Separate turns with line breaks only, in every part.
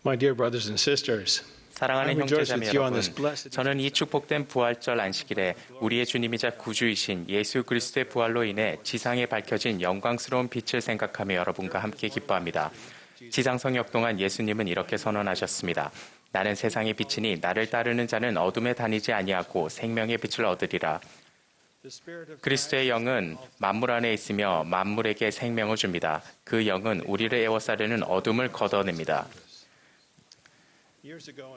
My dear brothers and sisters, I
사랑하는
rejoice
형제자매
with you on this
여러분,
blessed
저는 이 축복된 부활절 안식일에 우리의 주님이자 구주이신 예수 그리스도의 부활로 인해 지상에 밝혀진 영광스러운 빛을 생각하며 여러분과 함께 기뻐합니다. 지상성역 동안 예수님은 이렇게 선언하셨습니다. 나는 세상의 빛이니 나를 따르는 자는 어둠에 다니지 아니하고 생명의 빛을 얻으리라. 그리스도의 영은 만물 안에 있으며 만물에게 생명을 줍니다. 그 영은 우리를 에워싸려는 어둠을 걷어냅니다.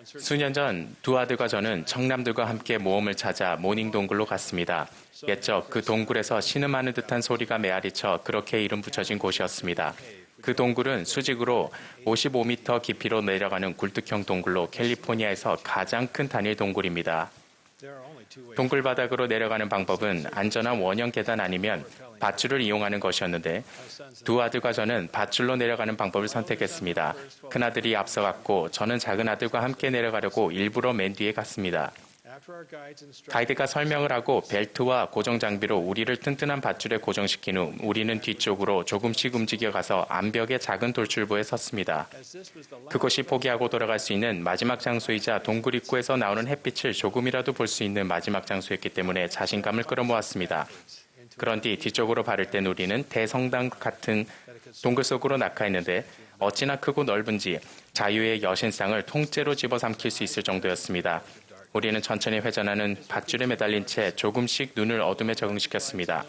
수년 전 두 아들과 저는 청남들과 함께 모험을 찾아 모닝 동굴로 갔습니다. 옛적 그 동굴에서 신음하는 듯한 소리가 메아리쳐 그렇게 이름 붙여진 곳이었습니다. 그 동굴은 수직으로 55m 깊이로 내려가는 굴뚝형 동굴로 캘리포니아에서 가장 큰 단일 동굴입니다. 동굴 바닥으로 내려가는 방법은 안전한 원형 계단 아니면 밧줄을 이용하는 것이었는데 두 아들과 저는 밧줄로 내려가는 방법을 선택했습니다. 큰아들이 앞서갔고 저는 작은 아들과 함께 내려가려고 일부러 맨 뒤에 갔습니다. 가이드가 설명을 하고 벨트와 고정 장비로 우리를 튼튼한 밧줄에 고정시킨 후 우리는 뒤쪽으로 조금씩 움직여가서 암벽의 작은 돌출부에 섰습니다. 그곳이 포기하고 돌아갈 수 있는 마지막 장소이자 동굴 입구에서 나오는 햇빛을 조금이라도 볼 수 있는 마지막 장소였기 때문에 자신감을 끌어모았습니다. 그런 뒤 뒤쪽으로 바를 땐 우리는 대성당 같은 동굴 속으로 낙하했는데 어찌나 크고 넓은지 자유의 여신상을 통째로 집어삼킬 수 있을 정도였습니다. 우리는 천천히 회전하는 밧줄에 매달린 채 조금씩 눈을 어둠에 적응시켰습니다.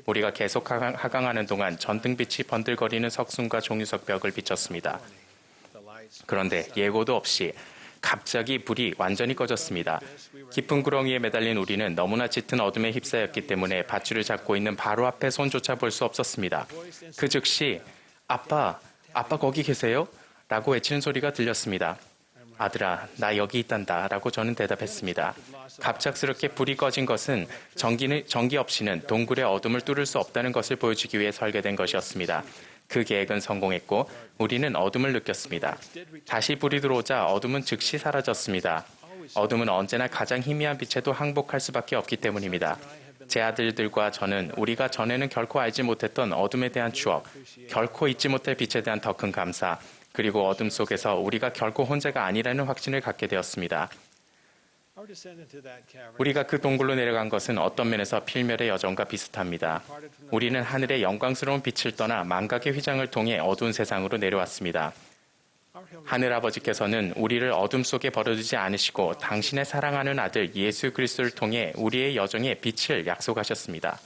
우리가 계속 하강하는 동안 전등빛이 번들거리는 석순과 종유석 벽을 비췄습니다. 그런데 예고도 없이 갑자기 불이 완전히 꺼졌습니다. 깊은 구렁이에 매달린 우리는 너무나 짙은 어둠에 휩싸였기 때문에 밧줄을 잡고 있는 바로 앞에 손조차 볼 수 없었습니다. 그 즉시 아빠 거기 계세요? 라고 외치는 소리가 들렸습니다. 아들아, 나 여기 있단다 라고 저는 대답했습니다. 갑작스럽게 불이 꺼진 것은 전기 없이는 동굴의 어둠을 뚫을 수 없다는 것을 보여주기 위해 설계된 것이었습니다. 그 계획은 성공했고 우리는 어둠을 느꼈습니다. 다시 불이 들어오자 어둠은 즉시 사라졌습니다. 어둠은 언제나 가장 희미한 빛에도 항복할 수밖에 없기 때문입니다. 제 아들들과 저는 우리가 전에는 결코 알지 못했던 어둠에 대한 추억, 결코 잊지 못할 빛에 대한 더 큰 감사, 그리고 어둠 속에서 우리가 결코 혼자가 아니라는 확신을 갖게 되었습니다. 우리가 그 동굴로 내려간 것은 어떤 면에서 필멸의 여정과 비슷합니다. 우리는 하늘의 영광스러운 빛을 떠나 망각의 휘장을 통해 어두운 세상으로 내려왔습니다. 하늘아버지께서는 우리를 어둠 속에 버려두지 않으시고 당신의 사랑하는 아들 예수 그리스도를 통해 우리의 여정에 빛을 약속하셨습니다.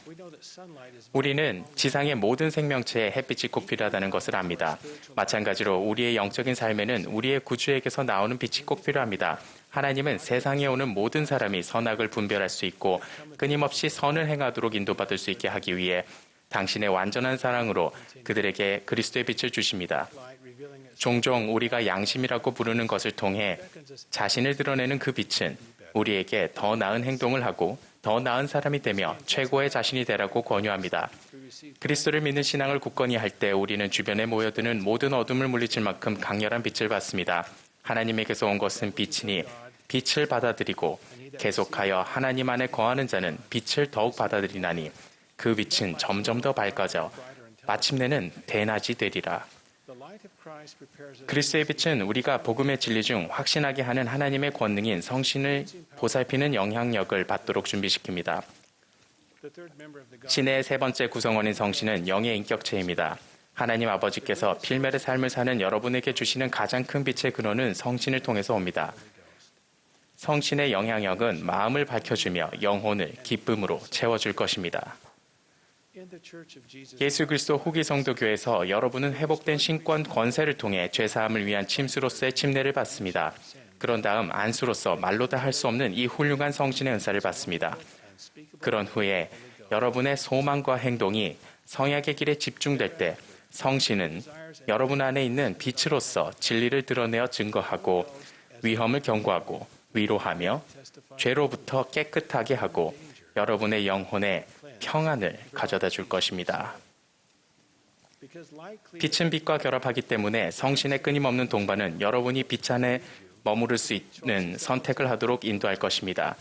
우리는 지상의 모든 생명체에 햇빛이 꼭 필요하다는 것을 압니다. 마찬가지로 우리의 영적인 삶에는 우리의 구주에게서 나오는 빛이 꼭 필요합니다. 하나님은 세상에 오는 모든 사람이 선악을 분별할 수 있고 끊임없이 선을 행하도록 인도받을 수 있게 하기 위해 당신의 완전한 사랑으로 그들에게 그리스도의 빛을 주십니다. 종종 우리가 양심이라고 부르는 것을 통해 자신을 드러내는 그 빛은 우리에게 더 나은 행동을 하고 더 나은 사람이 되며 최고의 자신이 되라고 권유합니다. 그리스도를 믿는 신앙을 굳건히 할 때 우리는 주변에 모여드는 모든 어둠을 물리칠 만큼 강렬한 빛을 받습니다. 하나님에게서 온 것은 빛이니 빛을 받아들이고 계속하여 하나님 안에 거하는 자는 빛을 더욱 받아들이나니 그 빛은 점점 더 밝아져 마침내는 대낮이 되리라. 그리스도의 빛은 우리가 복음의 진리 중 확신하게 하는 하나님의 권능인 성신을 보살피는 영향력을 받도록 준비시킵니다. 신의 세 번째 구성원인 성신은 영의 인격체입니다. 하나님 아버지께서 필멸의 삶을 사는 여러분에게 주시는 가장 큰 빛의 근원은 성신을 통해서 옵니다. 성신의 영향력은 마음을 밝혀주며 영혼을 기쁨으로 채워줄 것입니다. 예수 그리스도 후기 성도교회에서 여러분은 회복된 신권 권세를 통해 죄사함을 위한 침수로서의 침례를 받습니다. 그런 다음 안수로서 말로 다 할 수 없는 이 훌륭한 성신의 은사를 받습니다. 그런 후에 여러분의 소망과 행동이 성약의 길에 집중될 때 성신은 여러분 안에 있는 빛으로서 진리를 드러내어 증거하고 위험을 경고하고 위로하며 죄로부터 깨끗하게 하고 여러분의 영혼에 평안을 가져다 줄 것입니다. 빛은 빛과 결합하기 때문에 성신의 끊임없는 동반은 여러분이 빛 안에 머무를 수 있는 선택을 하도록 인도할 것입니다.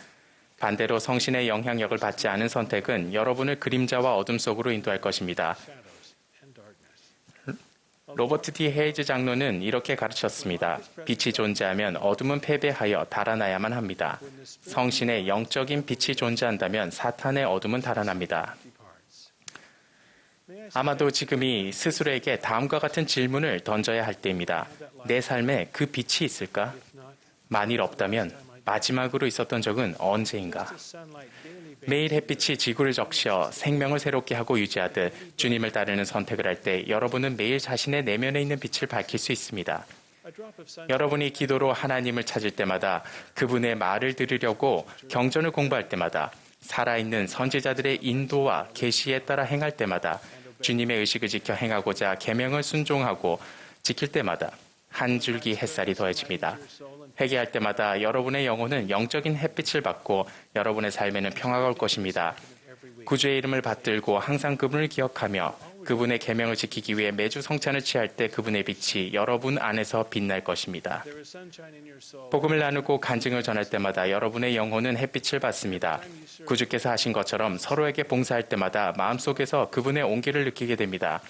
반대로 성신의 영향력을 받지 않은 선택은 여러분을 그림자와 어둠 속으로 인도할 것입니다. 로버트 D. 헤이즈 장로는 이렇게 가르쳤습니다. 빛이 존재하면 어둠은 패배하여 달아나야만 합니다. 성신의 영적인 빛이 존재한다면 사탄의 어둠은 달아납니다. 아마도 지금이 스스로에게 다음과 같은 질문을 던져야 할 때입니다. 내 삶에 그 빛이 있을까? 만일 없다면 마지막으로 있었던 적은 언제인가? 매일 햇빛이 지구를 적셔 생명을 새롭게 하고 유지하듯 주님을 따르는 선택을 할 때 여러분은 매일 자신의 내면에 있는 빛을 밝힐 수 있습니다. 여러분이 기도로 하나님을 찾을 때마다, 그분의 말을 들으려고 경전을 공부할 때마다, 살아있는 선지자들의 인도와 계시에 따라 행할 때마다, 주님의 의식을 지켜 행하고자 계명을 순종하고 지킬 때마다 한 줄기 햇살이 더해집니다. 회개할 때마다 여러분의 영혼은 영적인 햇빛을 받고 여러분의 삶에는 평화가 올 것입니다. 구주의 이름을 받들고 항상 그분을 기억하며 그분의 계명을 지키기 위해 매주 성찬을 취할 때 그분의 빛이 여러분 안에서 빛날 것입니다. 복음을 나누고 간증을 전할 때마다 여러분의 영혼은 햇빛을 받습니다. 구주께서 하신 것처럼 서로에게 봉사할 때마다 마음속에서 그분의 온기를 느끼게 됩니다.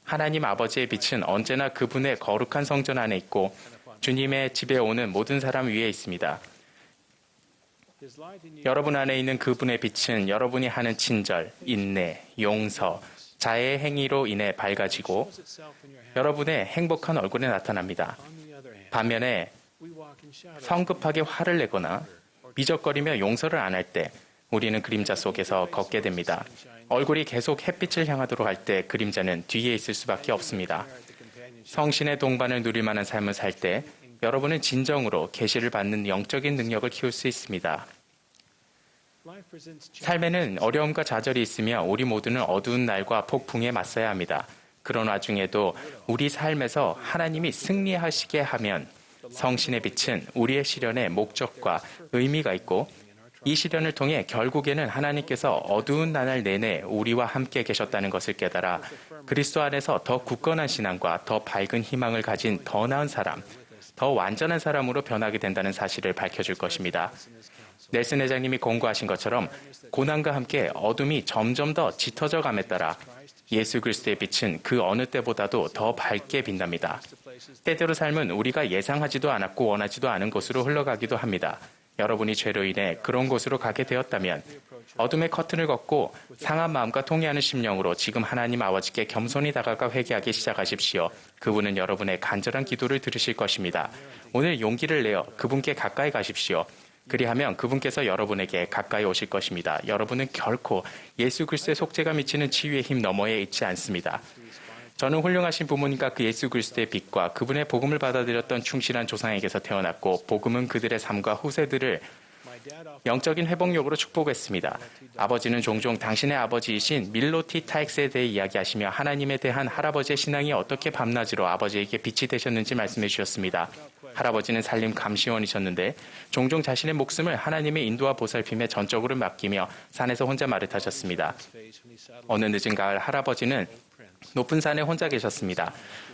하나님 아버지의 빛은 언제나 그분의 거룩한 성전 안에 있고 주님의 집에 오는 모든 사람 위에 있습니다. 여러분 안에 있는 그분의 빛은 여러분이 하는 친절, 인내, 용서, 자애의 행위로 인해 밝아지고 여러분의 행복한 얼굴에 나타납니다. 반면에 성급하게 화를 내거나 미적거리며 용서를 안 할 때 우리는 그림자 속에서 걷게 됩니다. 얼굴이 계속 햇빛을 향하도록 할 때 그림자는 뒤에 있을 수밖에 없습니다. 성신의 동반을 누릴 만한 삶을 살 때 여러분은 진정으로 계시를 받는 영적인 능력을 키울 수 있습니다. 삶에는 어려움과 좌절이 있으며 우리 모두는 어두운 날과 폭풍에 맞서야 합니다. 그런 와중에도 우리 삶에서 하나님이 승리하시게 하면 성신의 빛은 우리의 시련에 목적과 의미가 있고 이 시련을 통해 결국에는 하나님께서 어두운 나날 내내 우리와 함께 계셨다는 것을 깨달아 그리스도 안에서 더 굳건한 신앙과 더 밝은 희망을 가진 더 나은 사람, 더 완전한 사람으로 변하게 된다는 사실을 밝혀줄 것입니다. 넬슨 회장님이 공고하신 것처럼 고난과 함께 어둠이 점점 더 짙어져 감에 따라 예수 그리스도의 빛은 그 어느 때보다도 더 밝게 빛납니다. 때때로 삶은 우리가 예상하지도 않았고 원하지도 않은 곳으로 흘러가기도 합니다. 여러분이 죄로 인해 그런 곳으로 가게 되었다면 어둠의 커튼을 걷고 상한 마음과 통회하는 심령으로 지금 하나님 아버지께 겸손히 다가가 회개하기 시작하십시오. 그분은 여러분의 간절한 기도를 들으실 것입니다. 오늘 용기를 내어 그분께 가까이 가십시오. 그리하면 그분께서 여러분에게 가까이 오실 것입니다. 여러분은 결코 예수 그리스도의 속죄가 미치는 치유의 힘 너머에 있지 않습니다. 저는 훌륭하신 부모님과 그 예수 그리스도의 빛과 그분의 복음을 받아들였던 충실한 조상에게서 태어났고 복음은 그들의 삶과 후세들을 영적인 회복력으로 축복했습니다. 아버지는 종종 당신의 아버지이신 밀로티 타익스에 대해 이야기하시며 하나님에 대한 할아버지의 신앙이 어떻게 밤낮으로 아버지에게 빛이 되셨는지 말씀해 주셨습니다. 할아버지는 산림 감시원이셨는데 종종 자신의 목숨을 하나님의 인도와 보살핌에 전적으로 맡기며 산에서 혼자 말을 타셨습니다. 어느 늦은 가을 할아버지는 높은 산에 혼자 계셨습니다.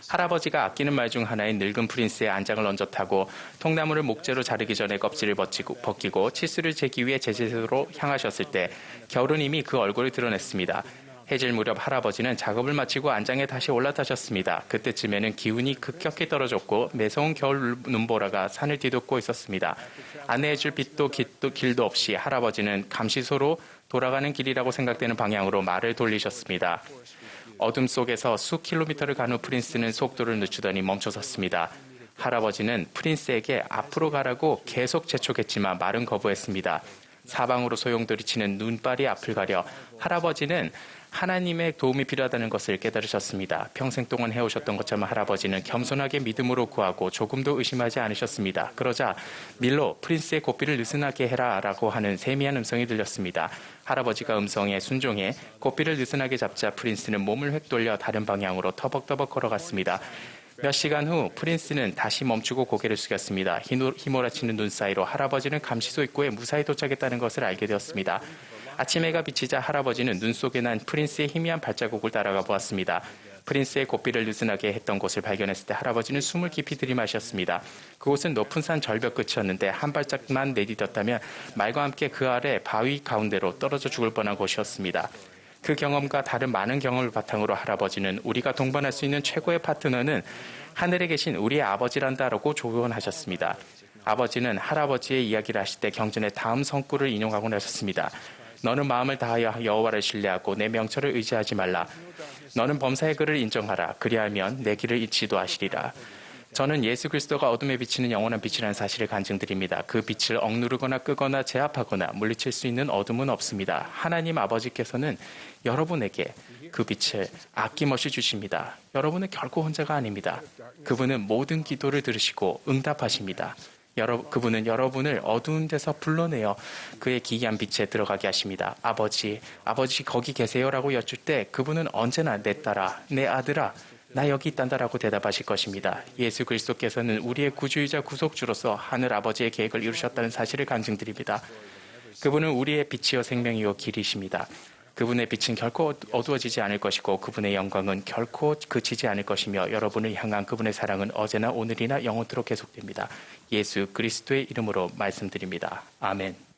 할아버지가 아끼는 말 중 하나인 늙은 프린스의 안장을 얹어 타고 통나무를 목재로 자르기 전에 껍질을 벗기고 치수를 재기 위해 제재소로 향하셨을 때 겨울은 이미 그 얼굴을 드러냈습니다. 해질 무렵 할아버지는 작업을 마치고 안장에 다시 올라타셨습니다. 그때쯤에는 기운이 급격히 떨어졌고 매서운 겨울 눈보라가 산을 뒤덮고 있었습니다. 안내해줄 빛도 길도 없이 할아버지는 감시소로 돌아가는 길이라고 생각되는 방향으로 말을 돌리셨습니다. 어둠 속에서 수 킬로미터를 간 후 프린스는 속도를 늦추더니 멈춰섰습니다. 할아버지는 프린스에게 앞으로 가라고 계속 재촉했지만 말은 거부했습니다. 사방으로 소용돌이치는 눈발이 앞을 가려 할아버지는 하나님의 도움이 필요하다는 것을 깨달으셨습니다. 평생 동안 해오셨던 것처럼 할아버지는 겸손하게 믿음으로 구하고 조금도 의심하지 않으셨습니다. 그러자 밀로 프린스의 고삐를 느슨하게 해라 라고 하는 세미한 음성이 들렸습니다. 할아버지가 음성에 순종해 고삐를 느슨하게 잡자 프린스는 몸을 획 돌려 다른 방향으로 터벅터벅 걸어갔습니다. 몇 시간 후 프린스는 다시 멈추고 고개를 숙였습니다. 휘몰아치는 눈 사이로 할아버지는 감시소 입구에 무사히 도착했다는 것을 알게 되었습니다. 아침 해가 비치자 할아버지는 눈 속에 난 프린스의 희미한 발자국을 따라가 보았습니다. 프린스의 고삐를 느슨하게 했던 곳을 발견했을 때 할아버지는 숨을 깊이 들이마셨습니다. 그곳은 높은 산 절벽 끝이었는데 한 발짝만 내디뎠다면 말과 함께 그 아래 바위 가운데로 떨어져 죽을 뻔한 곳이었습니다. 그 경험과 다른 많은 경험을 바탕으로 할아버지는 우리가 동반할 수 있는 최고의 파트너는 하늘에 계신 우리의 아버지란다라고 조언하셨습니다. 아버지는 할아버지의 이야기를 하실 때 경전의 다음 성구를 인용하곤 하셨습니다. 너는 마음을 다하여 여호와를 신뢰하고 내 명철을 의지하지 말라. 너는 범사의 그를 인정하라. 그리하면 내 길을 지도하시리라. 저는 예수 그리스도가 어둠에 비치는 영원한 빛이라는 사실을 간증드립니다. 그 빛을 억누르거나 끄거나 제압하거나 물리칠 수 있는 어둠은 없습니다. 하나님 아버지께서는 여러분에게 그 빛을 아낌없이 주십니다. 여러분은 결코 혼자가 아닙니다. 그분은 모든 기도를 들으시고 응답하십니다. 그분은 여러분을 어두운 데서 불러내어 그의 기이한 빛에 들어가게 하십니다. 아버지 거기 계세요라고 여쭐 때 그분은 언제나 내 딸아, 내 아들아, 나 여기 있단다라고 대답하실 것입니다. 예수 그리스도께서는 우리의 구주이자 구속주로서 하늘 아버지의 계획을 이루셨다는 사실을 간증드립니다. 그분은 우리의 빛이요 생명이요 길이십니다. 그분의 빛은 결코 어두워지지 않을 것이고 그분의 영광은 결코 그치지 않을 것이며 여러분을 향한 그분의 사랑은 어제나 오늘이나 영원토록 계속됩니다. 예수 그리스도의 이름으로 말씀드립니다. 아멘.